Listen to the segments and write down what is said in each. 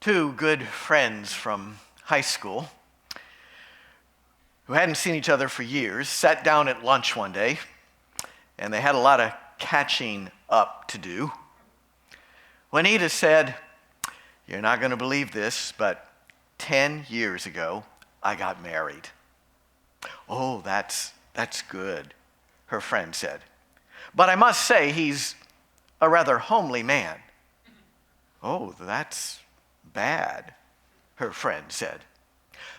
Two good friends from high school who hadn't seen each other for years sat down at lunch one day, and they had a lot of catching up to do. Juanita said, "You're not going to believe this, but 10 years ago, I got married." "Oh, that's good," her friend said. "But I must say he's a rather homely man." "Oh, that's bad," her friend said.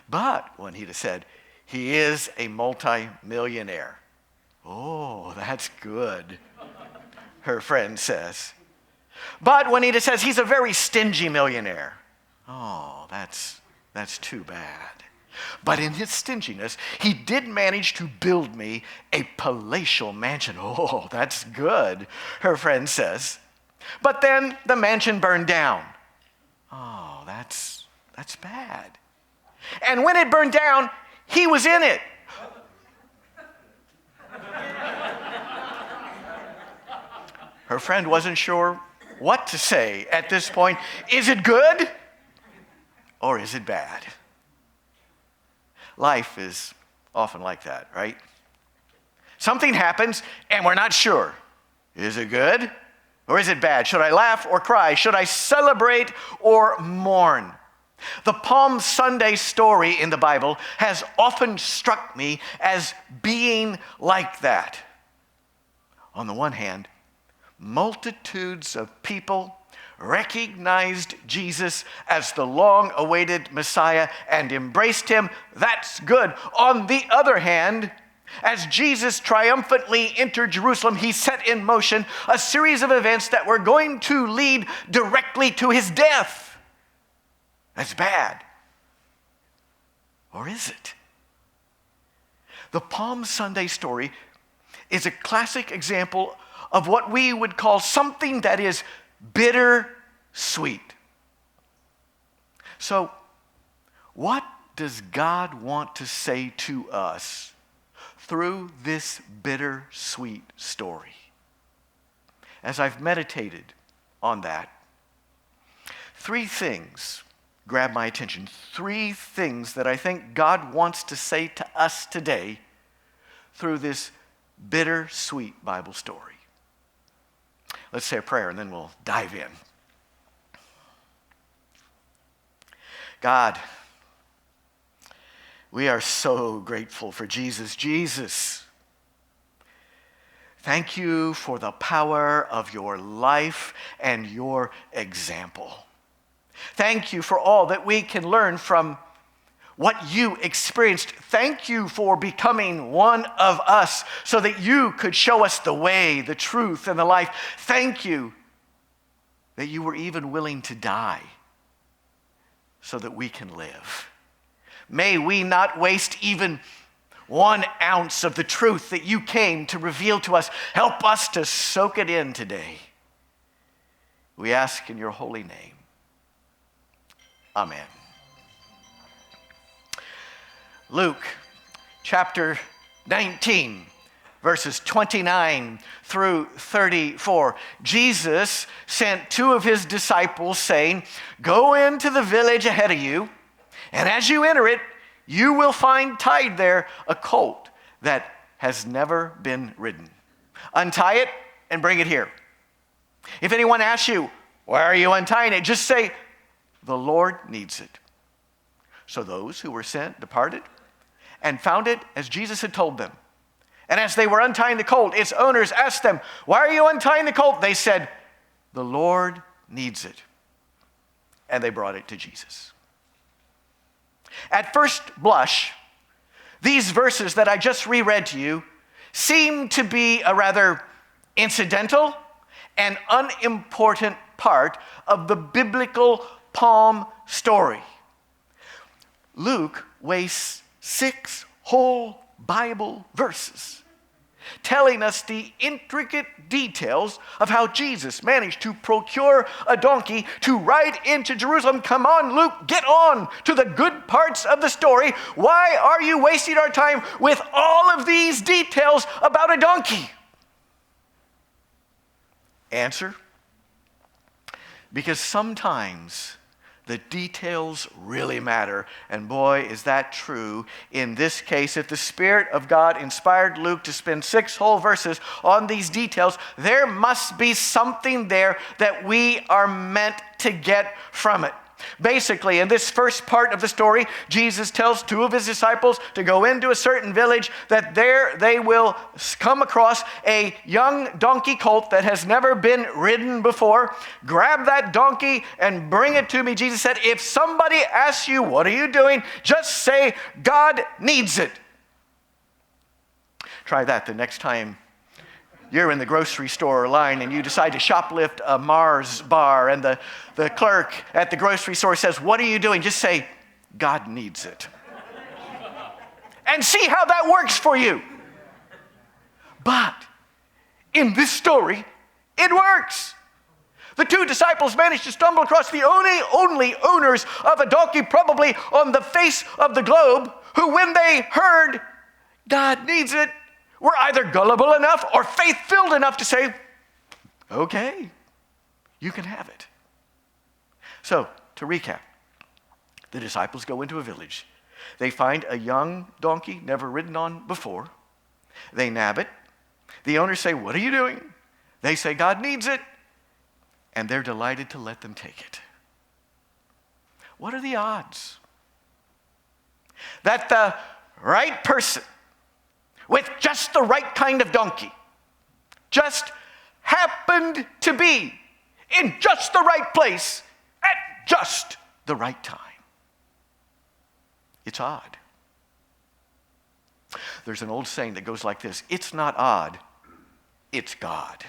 "But," Juanita said, "he is a multi-millionaire." "Oh, that's good," her friend says. "But," Juanita says, "he's a very stingy millionaire." "Oh, that's too bad. But in his stinginess, he did manage to build me a palatial mansion." "Oh, that's good," her friend says. "But then the mansion burned down." "Oh, that's bad. And when it burned down, he was in it." Her friend wasn't sure what to say at this point. Is it good or is it bad? Life is often like that, right? Something happens and we're not sure. Is it good or is it bad? Should I laugh or cry? Should I celebrate or mourn? The Palm Sunday story in the Bible has often struck me as being like that. On the one hand, multitudes of people recognized Jesus as the long-awaited Messiah and embraced him. That's good. On the other hand, as Jesus triumphantly entered Jerusalem, he set in motion a series of events that were going to lead directly to his death. That's bad. Or is it? The Palm Sunday story is a classic example of what we would call something that is bitter-sweet. So, what does God want to say to us through this bitter-sweet story? As I've meditated on that, three things grab my attention. Three things that I think God wants to say to us today through this bitter-sweet Bible story. Let's say a prayer and then we'll dive in. God, we are so grateful for Jesus. Jesus, thank you for the power of your life and your example. Thank you for all that we can learn from what you experienced. Thank you for becoming one of us so that you could show us the way, the truth, and the life. Thank you that you were even willing to die so that we can live. May we not waste even 1 ounce of the truth that you came to reveal to us. Help us to soak it in today. We ask in your holy name. Amen. Luke chapter 19, verses 29 through 34. Jesus sent 2 of his disciples saying, "Go into the village ahead of you, and as you enter it, you will find tied there a colt that has never been ridden. Untie it and bring it here. If anyone asks you, 'Why are you untying it?' just say, 'The Lord needs it.'" So those who were sent departed and found it as Jesus had told them. And as they were untying the colt, its owners asked them, "Why are you untying the colt?" They said, "The Lord needs it." And they brought it to Jesus. At first blush, these verses that I just reread to you seem to be a rather incidental and unimportant part of the biblical Palm story. Luke wastes 6 whole Bible verses telling us the intricate details of how Jesus managed to procure a donkey to ride into Jerusalem. Come on, Luke, get on to the good parts of the story. Why are you wasting our time with all of these details about a donkey? Answer: because sometimes The details really matter. And boy, is that true in this case. If the Spirit of God inspired Luke to spend 6 whole verses on these details, there must be something there that we are meant to get from it. Basically, in this first part of the story, Jesus tells 2 of his disciples to go into a certain village, that there they will come across a young donkey colt that has never been ridden before. Grab that donkey and bring it to me. Jesus said, if somebody asks you, what are you doing? Just say, God needs it. Try that the next time you're in the grocery store line and you decide to shoplift a Mars bar, and the clerk at the grocery store says, what are you doing? Just say, God needs it. And see how that works for you. But in this story, it works. The 2 disciples managed to stumble across the only owners of a donkey probably on the face of the globe, who, when they heard God needs it, were either gullible enough or faith-filled enough to say, okay, you can have it. So, to recap, the disciples go into a village. They find a young donkey never ridden on before. They nab it. The owners say, what are you doing? They say, God needs it. And they're delighted to let them take it. What are the odds that the right person with just the right kind of donkey just happened to be in just the right place at just the right time? It's odd. There's an old saying that goes like this: it's not odd, it's God.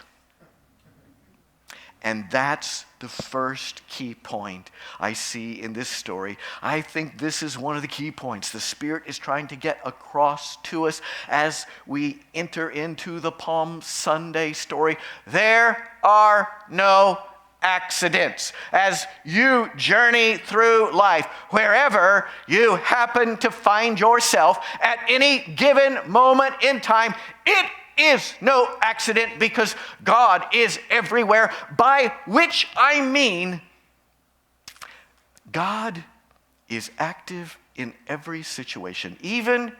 And that's the first key point I see in this story. I think this is one of the key points the Spirit is trying to get across to us as we enter into the Palm Sunday story. There are no accidents. As you journey through life, wherever you happen to find yourself at any given moment in time, it is no accident, because God is everywhere, by which I mean God is active in every situation, even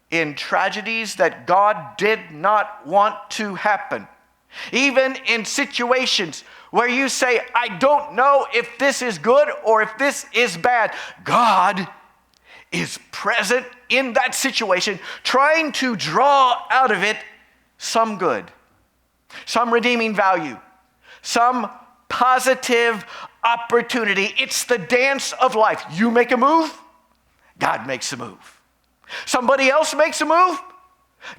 in tragedies that God did not want to happen, even in situations where you say, I don't know if this is good or if this is bad. God is present in that situation, trying to draw out of it some good, some redeeming value, some positive opportunity. It's the dance of life. You make a move, God makes a move. Somebody else makes a move,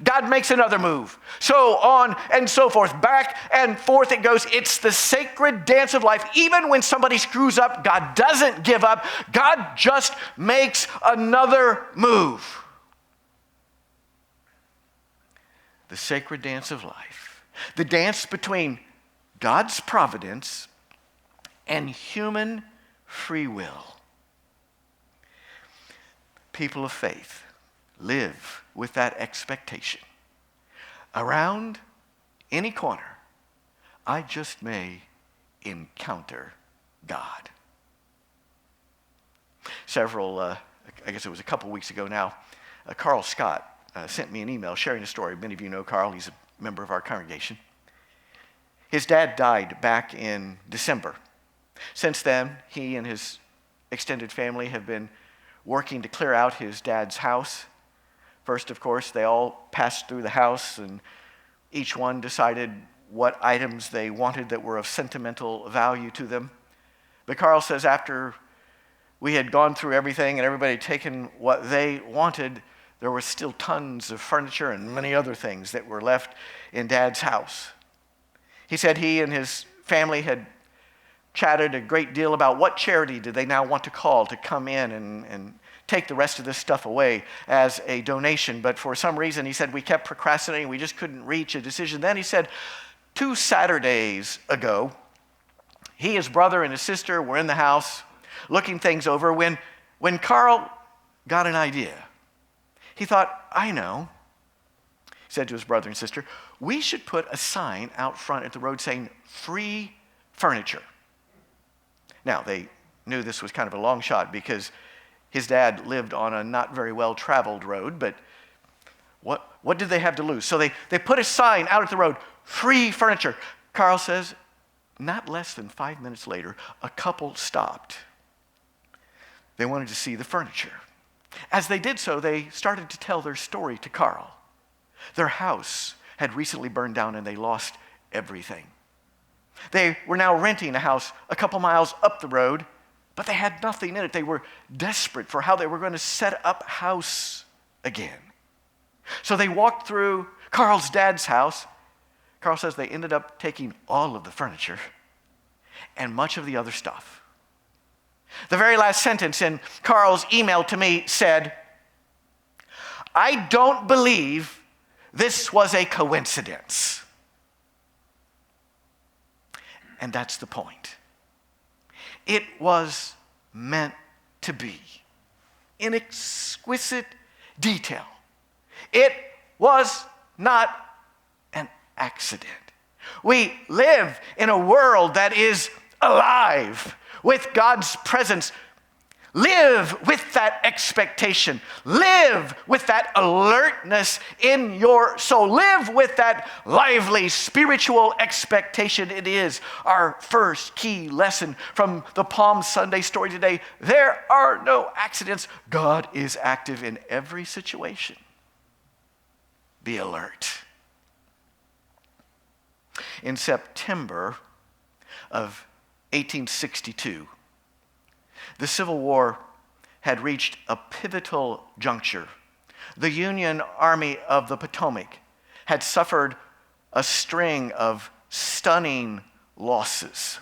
God makes another move. So on and so forth. Back and forth it goes. It's the sacred dance of life. Even when somebody screws up, God doesn't give up. God just makes another move. The sacred dance of life. The dance between God's providence and human free will. People of faith live with that expectation. Around any corner, I just may encounter God. I guess it was a couple weeks ago now, Carl Scott sent me an email sharing a story. Many of you know Carl. He's a member of our congregation. His dad died back in December. Since then, he and his extended family have been working to clear out his dad's house. First, of course, they all passed through the house, and each one decided what items they wanted that were of sentimental value to them. But Carl says after we had gone through everything and everybody had taken what they wanted, there were still tons of furniture and many other things that were left in Dad's house. He said he and his family had chatted a great deal about what charity did they now want to call to come in and take the rest of this stuff away as a donation. But for some reason, he said, we kept procrastinating. We just couldn't reach a decision. Then he said, 2 Saturdays ago, he, his brother, and his sister were in the house looking things over when Carl got an idea. He thought, I know, he said to his brother and sister, we should put a sign out front at the road saying, free furniture. Now, they knew this was kind of a long shot because his dad lived on a not very well-traveled road, but what did they have to lose? So they put a sign out at the road, free furniture. Carl says, not less than 5 minutes later, a couple stopped. They wanted to see the furniture. As they did so, they started to tell their story to Carl. Their house had recently burned down and they lost everything. They were now renting a house a couple miles up the road, but they had nothing in it. They were desperate for how they were going to set up house again. So they walked through Carl's dad's house. Carl says they ended up taking all of the furniture and much of the other stuff. The very last sentence in Carl's email to me said, "I don't believe this was a coincidence." And that's the point. It was meant to be. In exquisite detail. It was not an accident. We live in a world that is alive with God's presence. Live with that expectation. Live with that alertness in your soul. Live with that lively spiritual expectation. It is our first key lesson from the Palm Sunday story today. There are no accidents. God is active in every situation. Be alert. In September of 1862, the Civil War had reached a pivotal juncture. The Union Army of the Potomac had suffered a string of stunning losses.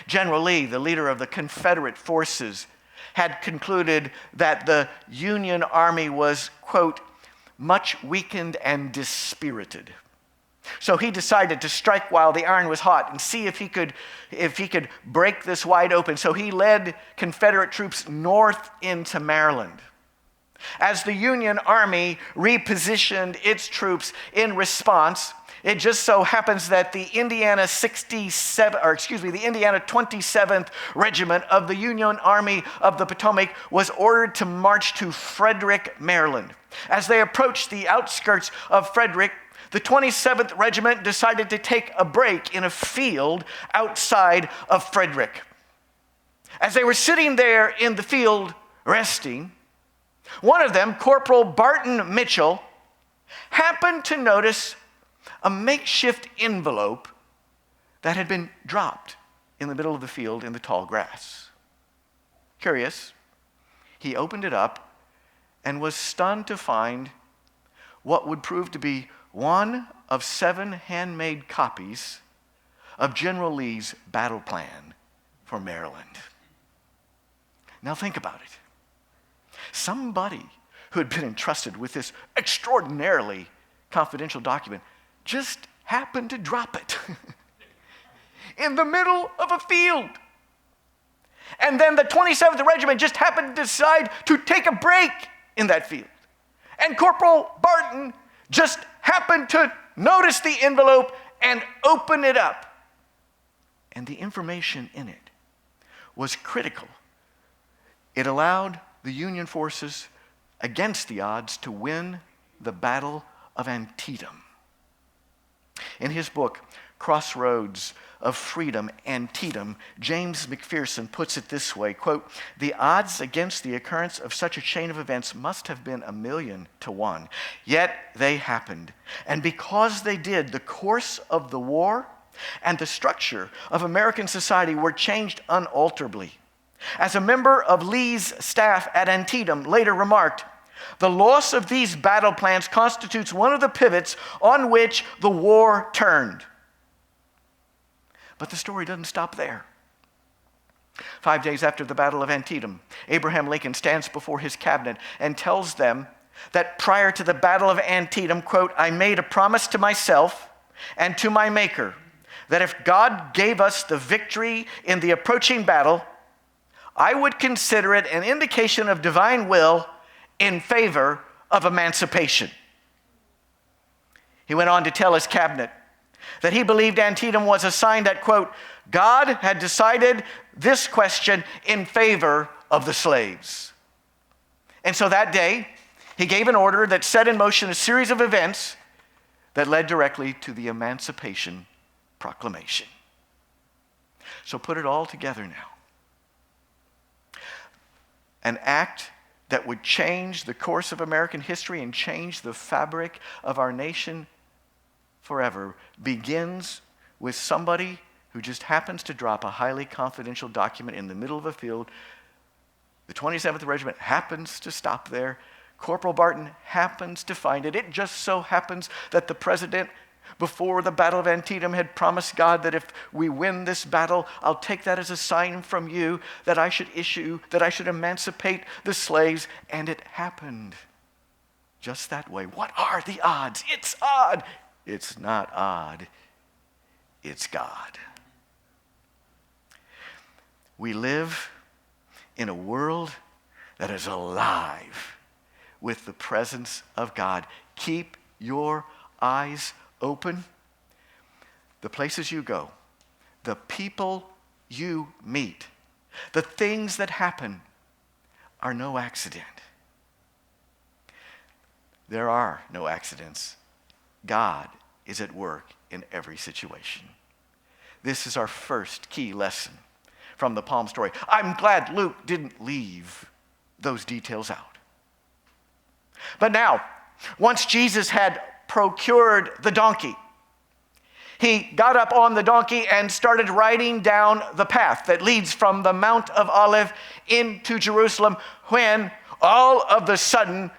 General Lee, the leader of the Confederate forces, had concluded that the Union Army was, quote, much weakened and dispirited. So he decided to strike while the iron was hot and see if he could break this wide open. So he led Confederate troops north into Maryland. As the Union Army repositioned its troops in response, it just so happens that the Indiana 27th Regiment of the Union Army of the Potomac was ordered to march to Frederick, Maryland. As they approached the outskirts of Frederick, the 27th Regiment decided to take a break in a field outside of Frederick. As they were sitting there in the field resting, one of them, Corporal Barton Mitchell, happened to notice a makeshift envelope that had been dropped in the middle of the field in the tall grass. Curious, he opened it up and was stunned to find what would prove to be one of 7 handmade copies of General Lee's battle plan for Maryland. Now think about it. Somebody who had been entrusted with this extraordinarily confidential document just happened to drop it in the middle of a field. And then the 27th Regiment just happened to decide to take a break in that field. And Corporal Barton just happened to notice the envelope and open it up. And the information in it was critical. It allowed the Union forces, against the odds, to win the Battle of Antietam. In his book, Crossroads of Freedom, Antietam, James McPherson puts it this way, quote, "The odds against the occurrence of such a chain of events must have been 1,000,000 to 1. Yet they happened. And because they did, the course of the war and the structure of American society were changed unalterably. As a member of Lee's staff at Antietam later remarked, the loss of these battle plans constitutes one of the pivots on which the war turned." But the story doesn't stop there. 5 days after the Battle of Antietam, Abraham Lincoln stands before his cabinet and tells them that prior to the Battle of Antietam, quote, "I made a promise to myself and to my Maker that if God gave us the victory in the approaching battle, I would consider it an indication of divine will in favor of emancipation." He went on to tell his cabinet that he believed Antietam was a sign that, quote, God had decided this question in favor of the slaves. And so that day, he gave an order that set in motion a series of events that led directly to the Emancipation Proclamation. So put it all together now. An act that would change the course of American history and change the fabric of our nation forever begins with somebody who just happens to drop a highly confidential document in the middle of a field. The 27th Regiment happens to stop there. Corporal Barton happens to find it. It just so happens that the president, before the Battle of Antietam, had promised God that if we win this battle, I'll take that as a sign from you that I should emancipate the slaves. And it happened just that way. What are the odds? It's odd. It's not odd. It's God. We live in a world that is alive with the presence of God. Keep your eyes open. The places you go, the people you meet, the things that happen are no accident. There are no accidents. God is at work in every situation. This is our first key lesson from the Palm story. I'm glad Luke didn't leave those details out. But now, once Jesus had procured the donkey, he got up on the donkey and started riding down the path that leads from the Mount of Olives into Jerusalem, when all of a sudden,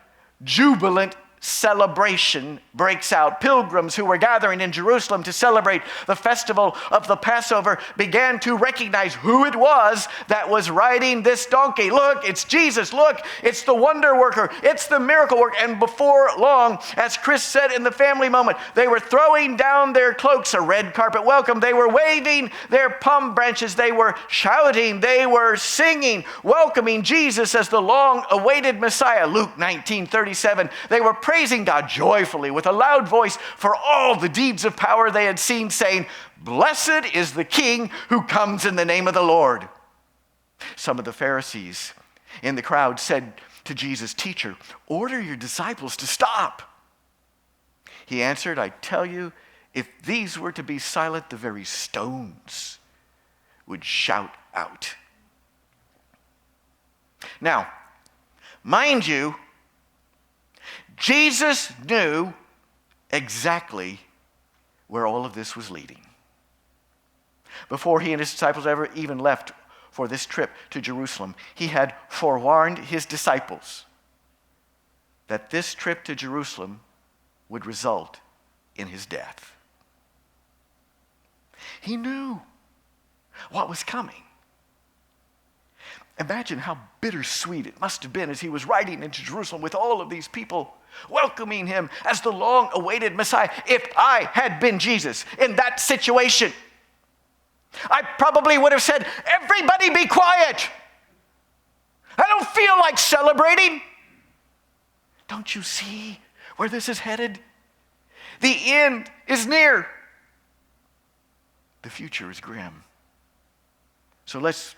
jubilant celebration breaks out. Pilgrims who were gathering in Jerusalem to celebrate the festival of the Passover began to recognize who it was that was riding this donkey. Look, it's Jesus. Look, it's the wonder worker. It's the miracle worker. And before long, as Chris said in the family moment, they were throwing down their cloaks, a red carpet welcome. They were waving their palm branches. They were shouting. They were singing, welcoming Jesus as the long-awaited Messiah. Luke 19:37. They were praising God joyfully with a loud voice for all the deeds of power they had seen, saying, "Blessed is the King who comes in the name of the Lord." Some of the Pharisees in the crowd said to Jesus, "Teacher, order your disciples to stop." He answered, "I tell you, if these were to be silent, the very stones would shout out." Now, mind you, Jesus knew exactly where all of this was leading. Before he and his disciples ever even left for this trip to Jerusalem, he had forewarned his disciples that this trip to Jerusalem would result in his death. He knew what was coming. Imagine how bittersweet it must have been as he was riding into Jerusalem with all of these people welcoming him as the long-awaited Messiah. If I had been Jesus in that situation, I probably would have said, "Everybody be quiet. I don't feel like celebrating. Don't you see where this is headed? The end is near. The future is grim. So let's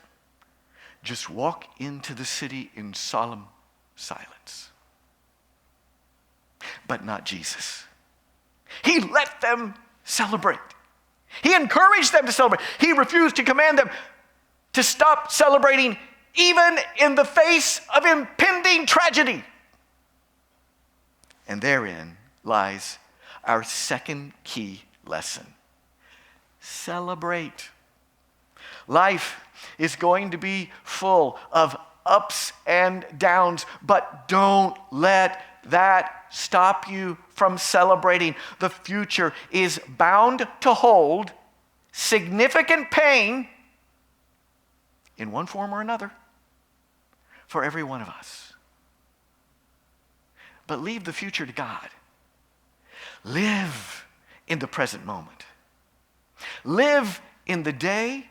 just walk into the city in solemn silence." But not Jesus. He let them celebrate. He encouraged them to celebrate. He refused to command them to stop celebrating, even in the face of impending tragedy. And therein lies our second key lesson. Celebrate. Life is going to be full of ups and downs, but don't let that stop you from celebrating. The future is bound to hold significant pain in one form or another for every one of us. But leave the future to God. Live in the present moment. Live in the day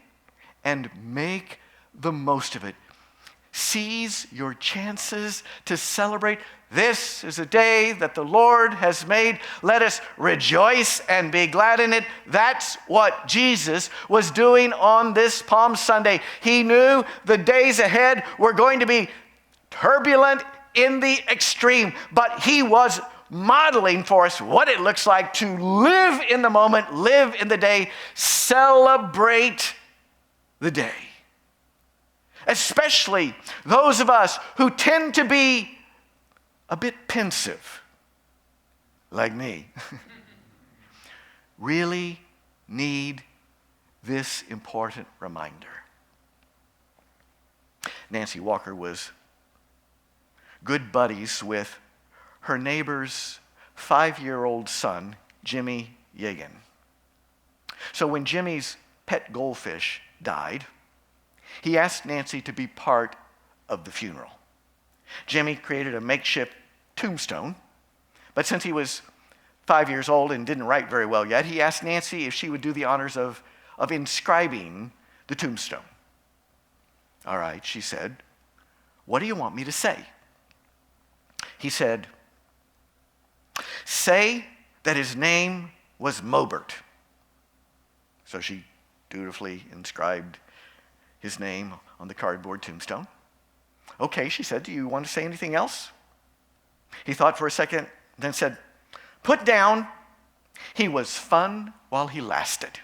and make the most of it. seize your chances to celebrate. This is a day that the Lord has made. Let us rejoice and be glad in it. That's what Jesus was doing on this Palm Sunday. He knew the days ahead were going to be turbulent in the extreme, but he was modeling for us what it looks like to live in the moment, live in the day, celebrate the day. Especially those of us who tend to be a bit pensive, like me, really need this important reminder. Nancy Walker was good buddies with her neighbor's 5-year-old son, Jimmy Yegan. So when Jimmy's pet goldfish died, he asked Nancy to be part of the funeral. Jimmy created a makeshift tombstone, but since he was 5 years old and didn't write very well yet, he asked Nancy if she would do the honors of inscribing the tombstone. All right, she said, what do you want me to say? He said, say that his name was Mobert. So she dutifully inscribed his name on the cardboard tombstone. Okay, she said, do you want to say anything else? He thought for a second, then said, put down, he was fun while he lasted.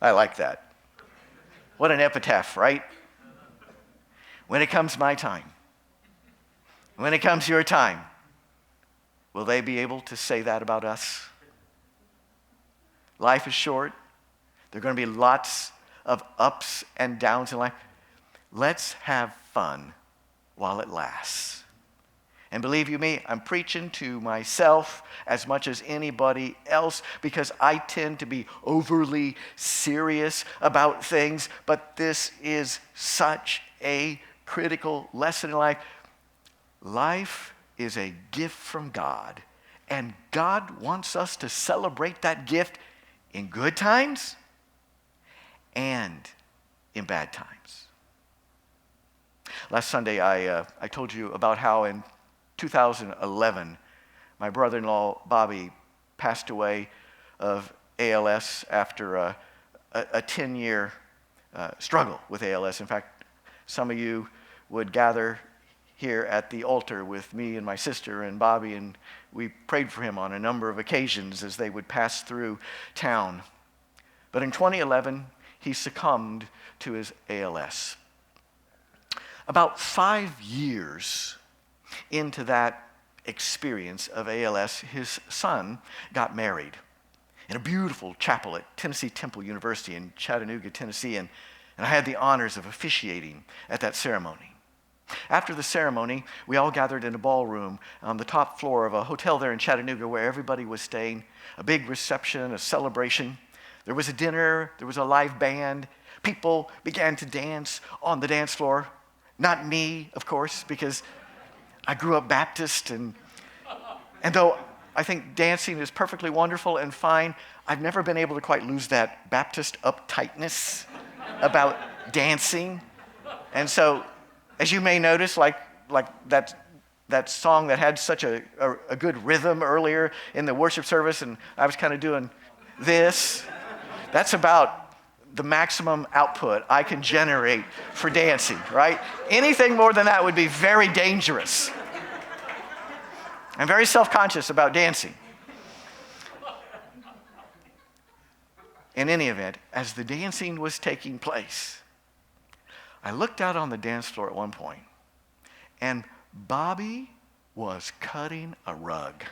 I like that. What an epitaph, right? When it comes my time, when it comes your time, will they be able to say that about us? Life is short. There are going to be lots of ups and downs in life. Let's have fun while it lasts. And believe you me, I'm preaching to myself as much as anybody else because I tend to be overly serious about things, but this is such a critical lesson in life. Life is a gift from God, and God wants us to celebrate that gift in good times and in bad times. Last Sunday, I told you about how in 2011, my brother-in-law, Bobby, passed away of ALS after a 10-year struggle with ALS. In fact, some of you would gather here at the altar with me and my sister and Bobby, and we prayed for him on a number of occasions as they would pass through town. But in 2011, he succumbed to his ALS. About 5 years into that experience of ALS, his son got married in a beautiful chapel at Tennessee Temple University in Chattanooga, Tennessee, and I had the honors of officiating at that ceremony. After the ceremony, we all gathered in a ballroom on the top floor of a hotel there in Chattanooga where everybody was staying, a big reception, a celebration. There was a dinner, there was a live band. People began to dance on the dance floor. Not me, of course, because I grew up Baptist, and though I think dancing is perfectly wonderful and fine, I've never been able to quite lose that Baptist uptightness about dancing. And so, as you may notice, like that song that had such a good rhythm earlier in the worship service, and I was kind of doing this. That's about the maximum output I can generate for dancing, right? Anything more than that would be very dangerous. I'm very self-conscious about dancing. In any event, as the dancing was taking place, I looked out on the dance floor at one point, and Bobby was cutting a rug.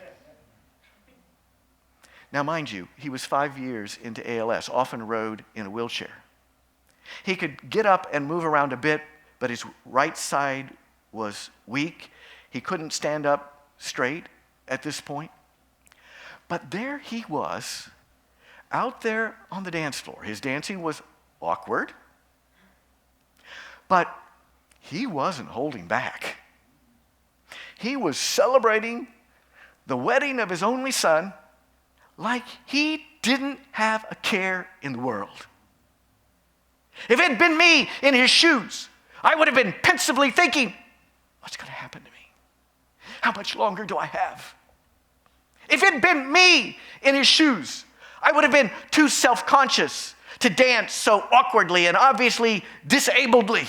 Now, mind you, he was 5 years into ALS, often rode in a wheelchair. He could get up and move around a bit, but his right side was weak. He couldn't stand up straight at this point. But there he was, out there on the dance floor. His dancing was awkward, but he wasn't holding back. He was celebrating the wedding of his only son like he didn't have a care in the world. If it had been me in his shoes, I would have been pensively thinking, what's going to happen to me? How much longer do I have? If it had been me in his shoes, I would have been too self-conscious to dance so awkwardly and obviously disabledly.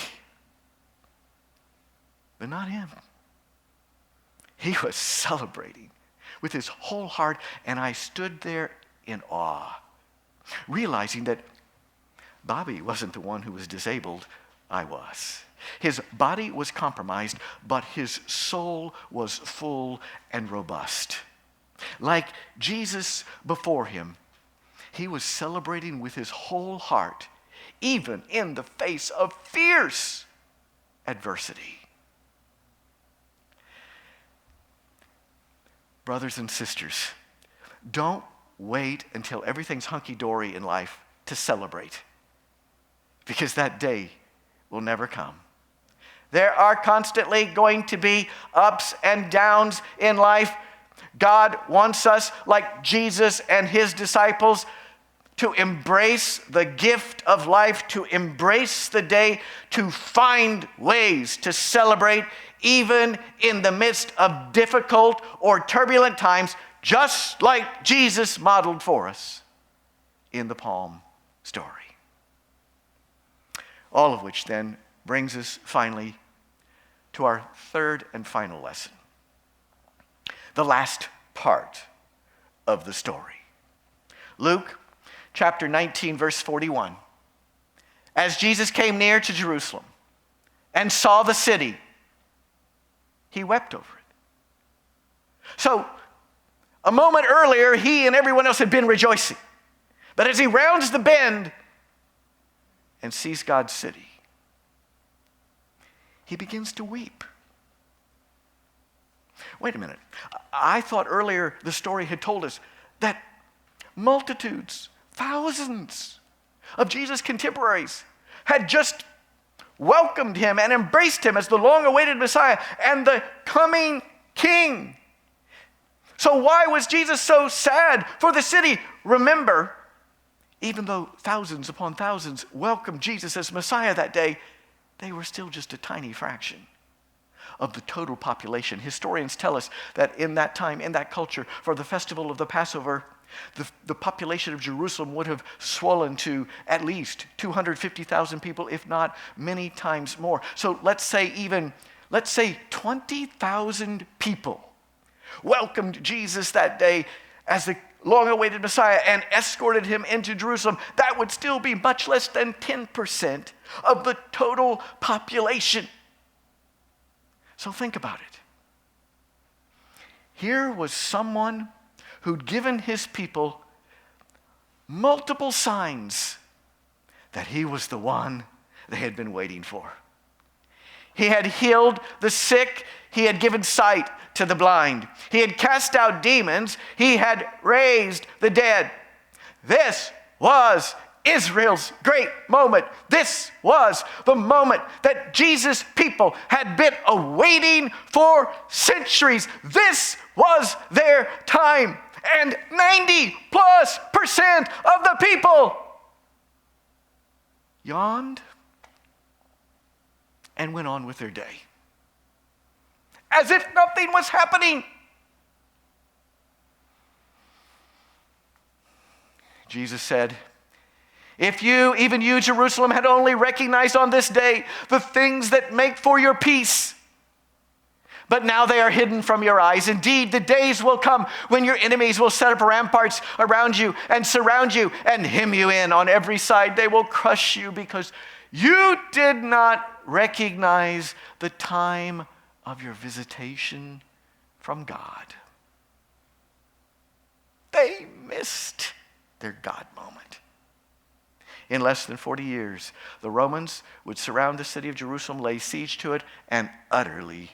But not him. He was celebrating with his whole heart, and I stood there in awe, realizing that Bobby wasn't the one who was disabled, I was. His body was compromised, but his soul was full and robust. Like Jesus before him, he was celebrating with his whole heart, even in the face of fierce adversity. Brothers and sisters, don't wait until everything's hunky-dory in life to celebrate, because that day will never come. There are constantly going to be ups and downs in life. God wants us, like Jesus and his disciples, to embrace the gift of life, to embrace the day, to find ways to celebrate even in the midst of difficult or turbulent times, just like Jesus modeled for us in the Palm story. All of which then brings us finally to our third and final lesson, the last part of the story. Luke chapter 19, verse 41. As Jesus came near to Jerusalem and saw the city, he wept over it. So, a moment earlier, he and everyone else had been rejoicing. But as he rounds the bend and sees God's city, he begins to weep. Wait a minute. I thought earlier the story had told us that multitudes, thousands of Jesus' contemporaries had just welcomed him and embraced him as the long-awaited Messiah and the coming King. So why was Jesus so sad for the city? Remember, even though thousands upon thousands welcomed Jesus as Messiah that day, they were still just a tiny fraction of the total population. Historians tell us that in that time, in that culture, for the festival of the Passover, the population of Jerusalem would have swollen to at least 250,000 people, if not many times more. So let's say 20,000 people welcomed Jesus that day as the long-awaited Messiah and escorted him into Jerusalem. That would still be much less than 10% of the total population. So think about it. Here was someone who'd given his people multiple signs that he was the one they had been waiting for. He had healed the sick. He had given sight to the blind. He had cast out demons. He had raised the dead. This was Israel's great moment. This was the moment that Jesus' people had been awaiting for centuries. This was their time. And 90+% of the people yawned and went on with their day, as if nothing was happening. Jesus said, if you, even you, Jerusalem, had only recognized on this day the things that make for your peace, but now they are hidden from your eyes. Indeed, the days will come when your enemies will set up ramparts around you and surround you and hem you in on every side. They will crush you because you did not recognize the time of your visitation from God. They missed their God moment. In less than 40 years, the Romans would surround the city of Jerusalem, lay siege to it, and utterly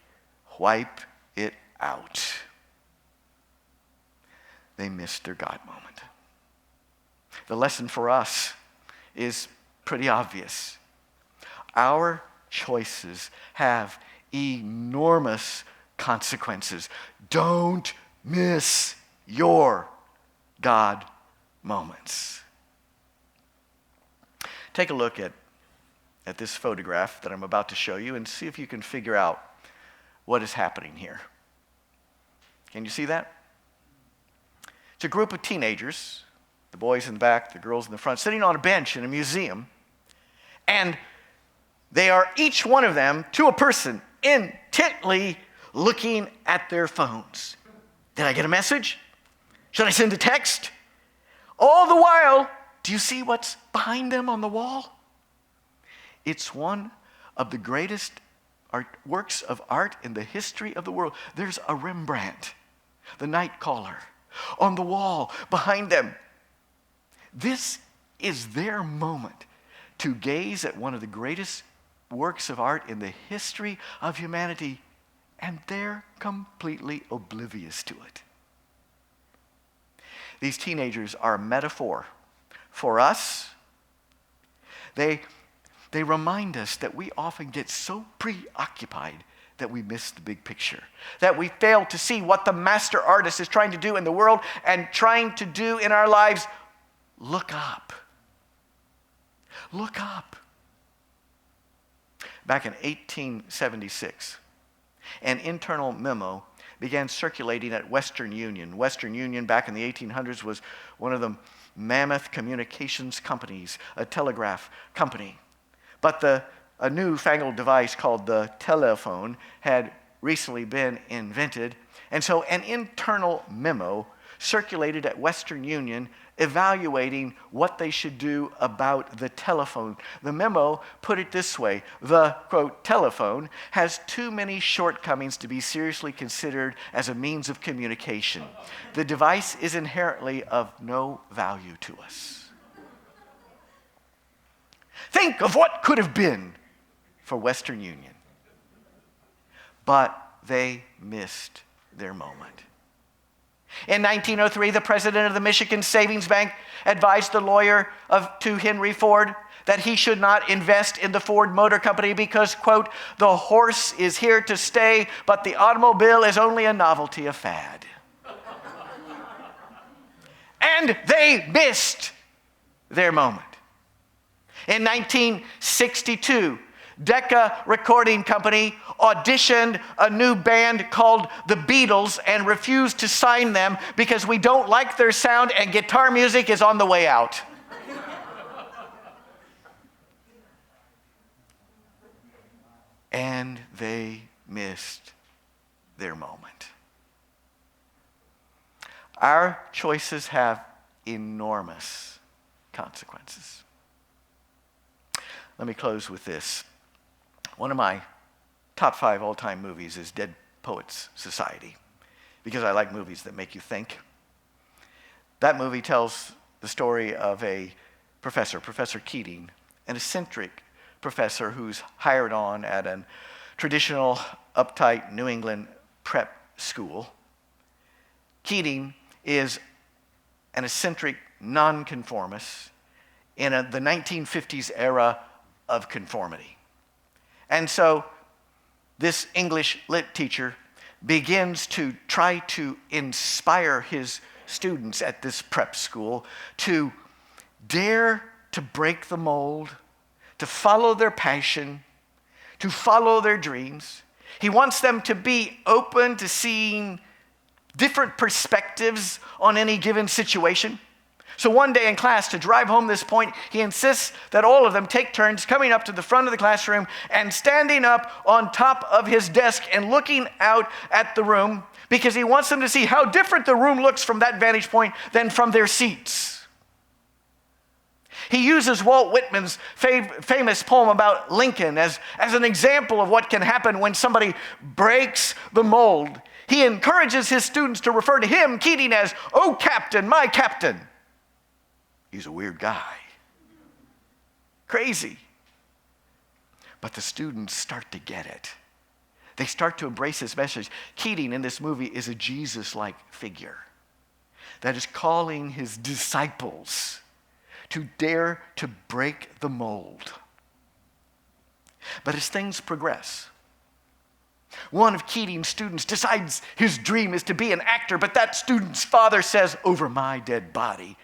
wipe it out. They missed their God moment. The lesson for us is pretty obvious. Our choices have enormous consequences. Don't miss your God moments. Take a look at at this photograph that I'm about to show you and see if you can figure out what is happening here. Can you see that? It's a group of teenagers, the boys in the back, the girls in the front, sitting on a bench in a museum, and they are, each one of them, to a person, intently looking at their phones. Did I get a message? Should I send a text? All the while, do you see what's behind them on the wall? It's one of the greatest works of art in the history of the world. There's a Rembrandt, the Night Caller, on the wall behind them. This is their moment to gaze at one of the greatest works of art in the history of humanity, and they're completely oblivious to it. These teenagers are a metaphor for us. They remind us that we often get so preoccupied that we miss the big picture, that we fail to see what the master artist is trying to do in the world and trying to do in our lives. Look up. Look up. Back in 1876, an internal memo began circulating at Western Union. Western Union back in the 1800s was one of the mammoth communications companies, a telegraph company. But a newfangled device called the telephone had recently been invented. And so an internal memo circulated at Western Union evaluating what they should do about the telephone. The memo put it this way: the, quote, telephone has too many shortcomings to be seriously considered as a means of communication. The device is inherently of no value to us. Think of what could have been for Western Union. But they missed their moment. In 1903, the president of the Michigan Savings Bank advised the lawyer to Henry Ford that he should not invest in the Ford Motor Company because, quote, the horse is here to stay, but the automobile is only a novelty, a fad. And they missed their moment. In 1962, Decca Recording Company auditioned a new band called the Beatles and refused to sign them because we don't like their sound and guitar music is on the way out. And they missed their moment. Our choices have enormous consequences. Let me close with this. One of my top 5 all-time movies is Dead Poets Society, because I like movies that make you think. That movie tells the story of a professor, Professor Keating, an eccentric professor who's hired on at a traditional, uptight New England prep school. Keating is an eccentric nonconformist in the 1950s era of conformity. And so this English lit teacher begins to try to inspire his students at this prep school to dare to break the mold, to follow their passion, to follow their dreams. He wants them to be open to seeing different perspectives on any given situation. So one day in class, to drive home this point, he insists that all of them take turns coming up to the front of the classroom and standing up on top of his desk and looking out at the room, because he wants them to see how different the room looks from that vantage point than from their seats. He uses Walt Whitman's famous poem about Lincoln as an example of what can happen when somebody breaks the mold. He encourages his students to refer to him, Keating, as, "Oh, Captain, my Captain." He's a weird guy. Crazy. But the students start to get it. They start to embrace his message. Keating in this movie is a Jesus-like figure that is calling his disciples to dare to break the mold. But as things progress, one of Keating's students decides his dream is to be an actor, but that student's father says, "Over my dead body,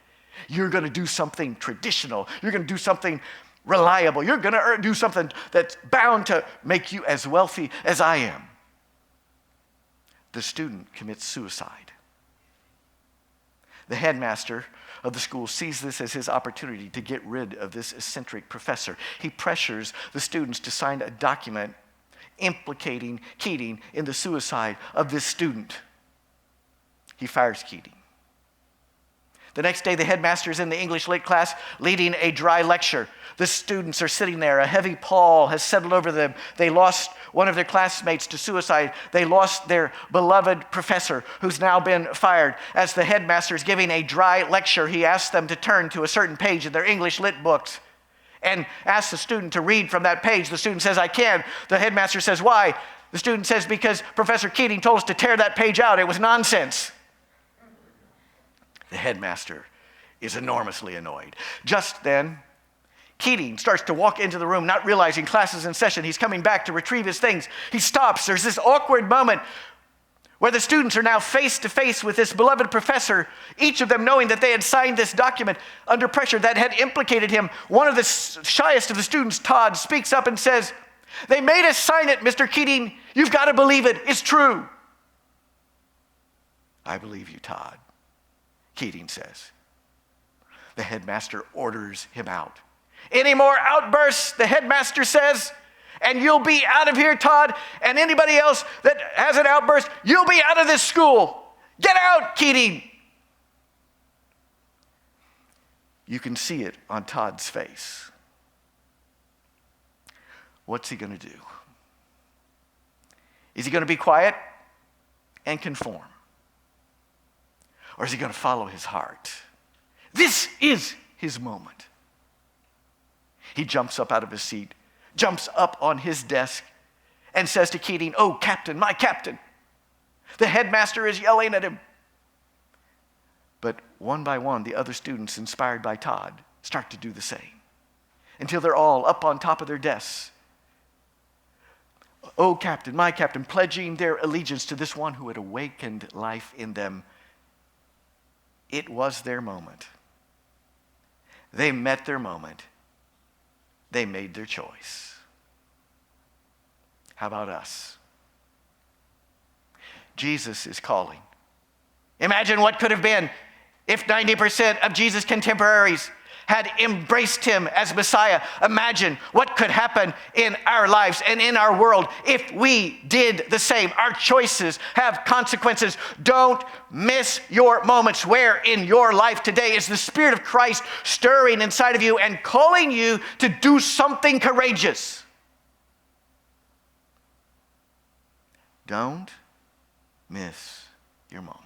you're going to do something traditional. You're going to do something reliable. You're going to do something that's bound to make you as wealthy as I am. The student commits suicide. The headmaster of the school sees this as his opportunity to get rid of this eccentric professor. He pressures the students to sign a document implicating Keating in the suicide of this student. He fires Keating. The next day, the headmaster is in the English lit class leading a dry lecture. The students are sitting there. A heavy pall has settled over them. They lost one of their classmates to suicide. They lost their beloved professor, who's now been fired. As the headmaster is giving a dry lecture, he asks them to turn to a certain page in their English lit books and asks the student to read from that page. The student says, I can. The headmaster says, why? The student says, because Professor Keating told us to tear that page out. It was nonsense. The headmaster is enormously annoyed. Just then, Keating starts to walk into the room, not realizing class is in session. He's coming back to retrieve his things. He stops. There's this awkward moment where the students are now face to face with this beloved professor, each of them knowing that they had signed this document under pressure that had implicated him. One of the shyest of the students, Todd, speaks up and says, they made us sign it, Mr. Keating. You've got to believe it. It's true. I believe you, Todd, Keating says. The headmaster orders him out. Any more outbursts, the headmaster says, and you'll be out of here, Todd, and anybody else that has an outburst, you'll be out of this school. Get out, Keating. You can see it on Todd's face. What's he going to do? Is he going to be quiet and conform? Or is he going to follow his heart? This is his moment. He jumps up out of his seat, jumps up on his desk, and says to Keating, oh, Captain, my Captain. The headmaster is yelling at him. But one by one, the other students, inspired by Todd, start to do the same, until they're all up on top of their desks. Oh, Captain, my Captain, pledging their allegiance to this one who had awakened life in them. It was their moment. They met their moment. They made their choice. How about us? Jesus is calling. Imagine what could have been if 90% of Jesus' contemporaries had embraced him as Messiah. Imagine what could happen in our lives and in our world if we did the same. Our choices have consequences. Don't miss your moments. Where in your life today is the Spirit of Christ stirring inside of you and calling you to do something courageous? Don't miss your moment.